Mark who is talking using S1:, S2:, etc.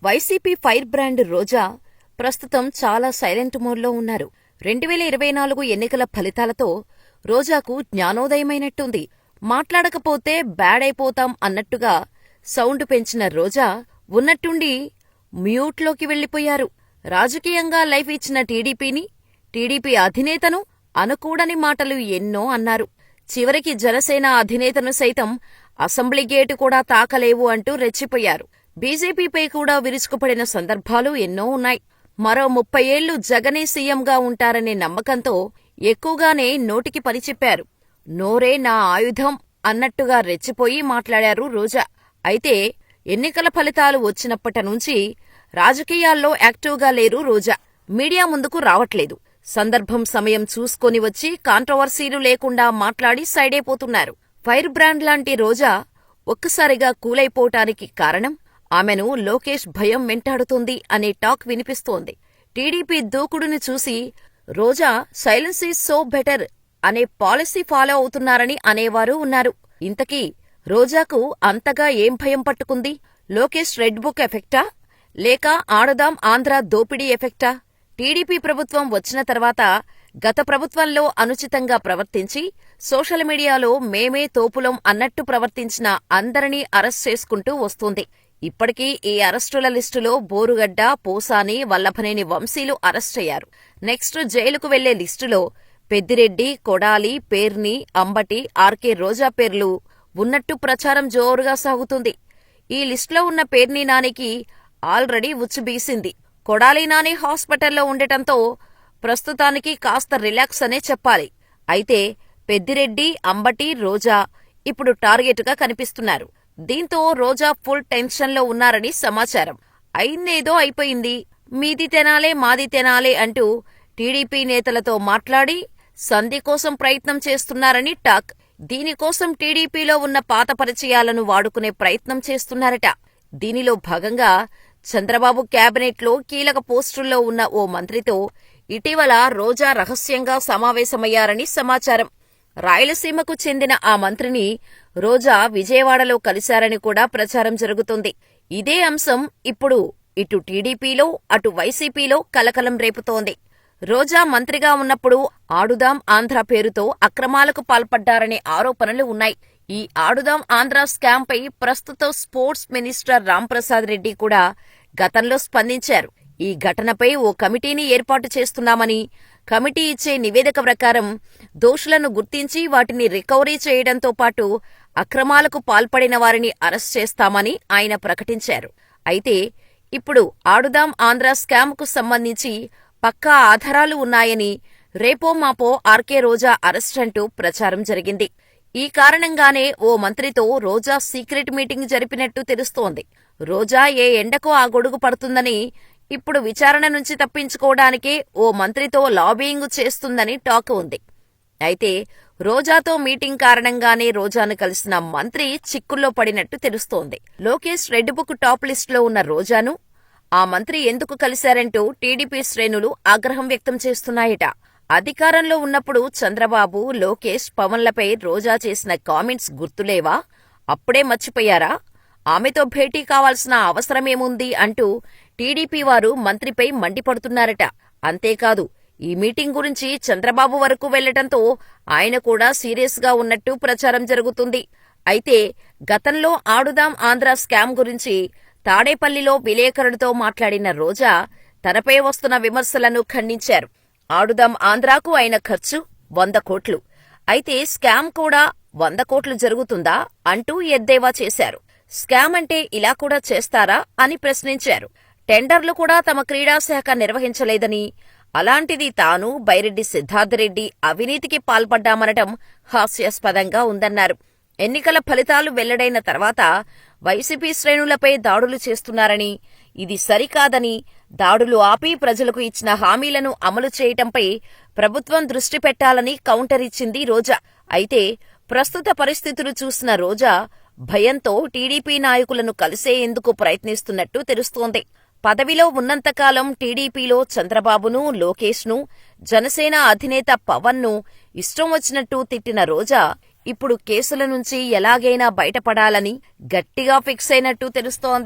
S1: YCP fire brand రోజా ప్రస్తుతం చాలా silent మోడ్లో ఉన్నారు. 2024 ఎన్నికల ఫలితాలతో రోజాకు జ్ఞానోదయమైనట్టుంది. మాట్లాడకపోతే బ్యాడ్ అయిపోతాం అన్నట్టుగా సౌండ్ పెంచిన రోజా ఉన్నట్టుండి మ్యూట్లోకి వెళ్లిపోయారు. రాజకీయంగా లైఫ్ ఇచ్చిన టీడీపీ అధినేతను అనకూడని మాటలు ఎన్నో అన్నారు. చివరికి జనసేన అధినేతను సైతం అసెంబ్లీ గేటు కూడా తాకలేవు అంటూ రెచ్చిపోయారు. బీజేపీపై కూడా విరుచుకుపడిన సందర్భాలు ఎన్నో ఉన్నాయి. మరో 30 ఏళ్లు జగనే సీఎంగా ఉంటారనే నమ్మకంతో ఎక్కువగానే నోటికి పని చెప్పారు. నోరే నా ఆయుధం అన్నట్టుగా రెచ్చిపోయి మాట్లాడారు రోజా. అయితే ఎన్నికల ఫలితాలు వచ్చినప్పటి నుంచి రాజకీయాల్లో యాక్టివ్గా లేరు రోజా. మీడియా ముందుకు రావట్లేదు. సందర్భం సమయం చూసుకొని వచ్చి కాంట్రవర్సీలు లేకుండా మాట్లాడి సైడైపోతున్నారు. ఫైర్ బ్రాండ్ లాంటి రోజా ఒక్కసారిగా కూలైపోవటానికి కారణం ఆమెను లోకేష్ భయం వెంటాడుతుంది అనే టాక్ వినిపిస్తోంది. టీడీపీ దూకుడుని చూసి రోజా సైలెన్స్ ఈజ్ సో బెటర్ అనే పాలసీ ఫాలో అవుతున్నారని అనేవారు ఉన్నారు. ఇంతకీ రోజాకు అంతగా ఏం భయం పట్టుకుంది? లోకేష్ రెడ్ బుక్ ఎఫెక్టా లేక ఆడుదాం ఆంధ్ర దోపిడీ ఎఫెక్టా? టీడీపీ ప్రభుత్వం వచ్చిన తర్వాత గత ప్రభుత్వంలో అనుచితంగా ప్రవర్తించి సోషల్ మీడియాలో మేమే తోపులం అన్నట్టు ప్రవర్తించిన అందరినీ అరెస్ట్ చేసుకుంటూ వస్తోంది. ఇప్పటికీ ఈ అరెస్టుల లిస్టులో బోరుగడ్డ, పోసాని, వల్లభనేని వంశీలు అరెస్టయ్యారు. నెక్స్ట్ జైలుకు వెళ్లే లిస్టులో పెద్దిరెడ్డి, కొడాలి, పేర్ని, అంబటి, ఆర్కే రోజా పేర్లు ఉన్నట్టు ప్రచారం జోరుగా సాగుతుంది. ఈ లిస్టులో ఉన్న పేర్ని నానికి ఆల్రెడీ ఉచ్చుబీసింది. కొడాలి నాని హాస్పిటల్లో ఉండటంతో ప్రస్తుతానికి కాస్త రిలాక్స్ అనే చెప్పాలి. అయితే పెద్దిరెడ్డి, అంబటి, రోజా ఇప్పుడు టార్గెట్గా కనిపిస్తున్నారు. దీంతో రోజా ఫుల్ టెన్షన్లో ఉన్నారని సమాచారం. అయిందేదో అయిపోయింది, మీది తెనాలే మాది తెనాలే అంటూ టీడీపీ నేతలతో మాట్లాడి సంధి కోసం ప్రయత్నం చేస్తున్నారని టాక్. దీనికోసం టీడీపీలో ఉన్న పాత పరిచయాలను వాడుకునే ప్రయత్నం చేస్తున్నారట. దీనిలో భాగంగా చంద్రబాబు క్యాబినెట్లో కీలక పోస్టుల్లో ఉన్న ఓ మంత్రితో ఇటీవల రోజా రహస్యంగా సమావేశమయ్యారని సమాచారం. రాయలసీమకు చెందిన ఆ మంత్రిని రోజా విజయవాడలో కలిశారని కూడా ప్రచారం జరుగుతోంది. ఇదే అంశం ఇప్పుడు ఇటు టీడీపీలో అటు వైసీపీలో కలకలం రేపుతోంది. రోజా మంత్రిగా ఉన్నప్పుడు ఆడుదాం ఆంధ్ర పేరుతో అక్రమాలకు పాల్పడ్డారనే ఆరోపణలు ఉన్నాయి. ఈ ఆడుదాం ఆంధ్ర స్కామ్పై ప్రస్తుత స్పోర్ట్స్ మినిస్టర్ రాంప్రసాద్ రెడ్డి కూడా గతంలో స్పందించారు. ఈ ఘటనపై ఓ కమిటీని ఏర్పాటు చేస్తున్నామని, కమిటీ ఇచ్చే నివేదిక ప్రకారం దోషులను గుర్తించి వాటిని రికవరీ చేయడంతో పాటు అక్రమాలకు పాల్పడిన వారిని అరెస్ట్ చేస్తామని ఆయన ప్రకటించారు. అయితే ఇప్పుడు ఆడుదాం ఆంధ్ర స్కామ్కు సంబంధించి పక్కా ఆధారాలు ఉన్నాయని, రేపో మాపో ఆర్కే రోజా అరెస్ట్ అంటూ ప్రచారం జరిగింది. ఈ కారణంగానే ఓ మంత్రితో రోజా సీక్రెట్ మీటింగ్ జరిపినట్టు తెలుస్తోంది. రోజా ఏ ఎండకో ఆ గొడుగు పడుతుందని, ఇప్పుడు విచారణ నుంచి తప్పించుకోవడానికే ఓ మంత్రితో లాబియింగ్ చేస్తుందని టాక్ ఉంది. అయితే రోజాతో మీటింగ్ కారణంగానే రోజాను కలిసిన మంత్రి చిక్కుల్లో పడినట్టు తెలుస్తోంది. లోకేష్ రెడ్ బుక్ టాప్ లిస్టులో ఉన్న రోజాను ఆ మంత్రి ఎందుకు కలిశారంటూ టీడీపీ శ్రేణులు ఆగ్రహం వ్యక్తం చేస్తున్నాయట. అధికారంలో ఉన్నప్పుడు చంద్రబాబు, లోకేష్, పవన్లపై రోజా చేసిన కామెంట్స్ గుర్తులేవా? అప్పుడే మర్చిపోయారా? ఆమెతో భేటీ కావాల్సిన అవసరమేముంది అంటూ టీడీపీ వారు మంత్రిపై మండిపడుతున్నారట. అంతేకాదు, ఈ మీటింగ్ గురించి చంద్రబాబు వరకు వెళ్లటంతో ఆయన కూడా సీరియస్గా ఉన్నట్టు ప్రచారం జరుగుతుంది. అయితే గతంలో ఆడుదాం ఆంధ్ర స్కామ్ గురించి తాడేపల్లిలో విలేకరులతో మాట్లాడిన రోజా తనపై వస్తున్న విమర్శలను ఖండించారు. ఆడుదాం ఆంధ్రాకు అయిన ఖర్చు 100 కోట్లు. అయితే స్కామ్ కూడా 100 కోట్లు జరుగుతుందా అంటూ ఎద్దేవా చేశారు. స్కామ్ అంటే ఇలా కూడా చేస్తారా అని ప్రశ్నించారు. టెండర్లు కూడా తమ క్రీడాశాఖ నిర్వహించలేదని, అలాంటిది తాను, బైరెడ్డి సిద్ధార్థరెడ్డి అవినీతికి పాల్పడ్డామనటం హాస్యాస్పదంగా ఉందన్నారు. ఎన్నికల ఫలితాలు వెల్లడైన తర్వాత వైసీపీ శ్రేణులపై దాడులు చేస్తున్నారని, ఇది సరికాదని, దాడులు ఆపి ప్రజలకు ఇచ్చిన హామీలను అమలు చేయటంపై ప్రభుత్వం దృష్టి పెట్టాలని కౌంటర్ ఇచ్చింది రోజా. అయితే ప్రస్తుత పరిస్థితులు చూసిన రోజా భయంతో టీడీపీ నాయకులను కలిసేందుకు ప్రయత్నిస్తున్నట్టు తెలుస్తోంది. పదవిలో ఉన్నంతకాలం టీడీపీలో చంద్రబాబును, లోకేష్ను, జనసేన అధినేత పవన్ను ఇష్టం వచ్చినట్టు తిట్టిన రోజా ఇప్పుడు కేసుల నుంచి ఎలాగైనా బయటపడాలని గట్టిగా ఫిక్స్ అయినట్టు తెలుస్తోంది.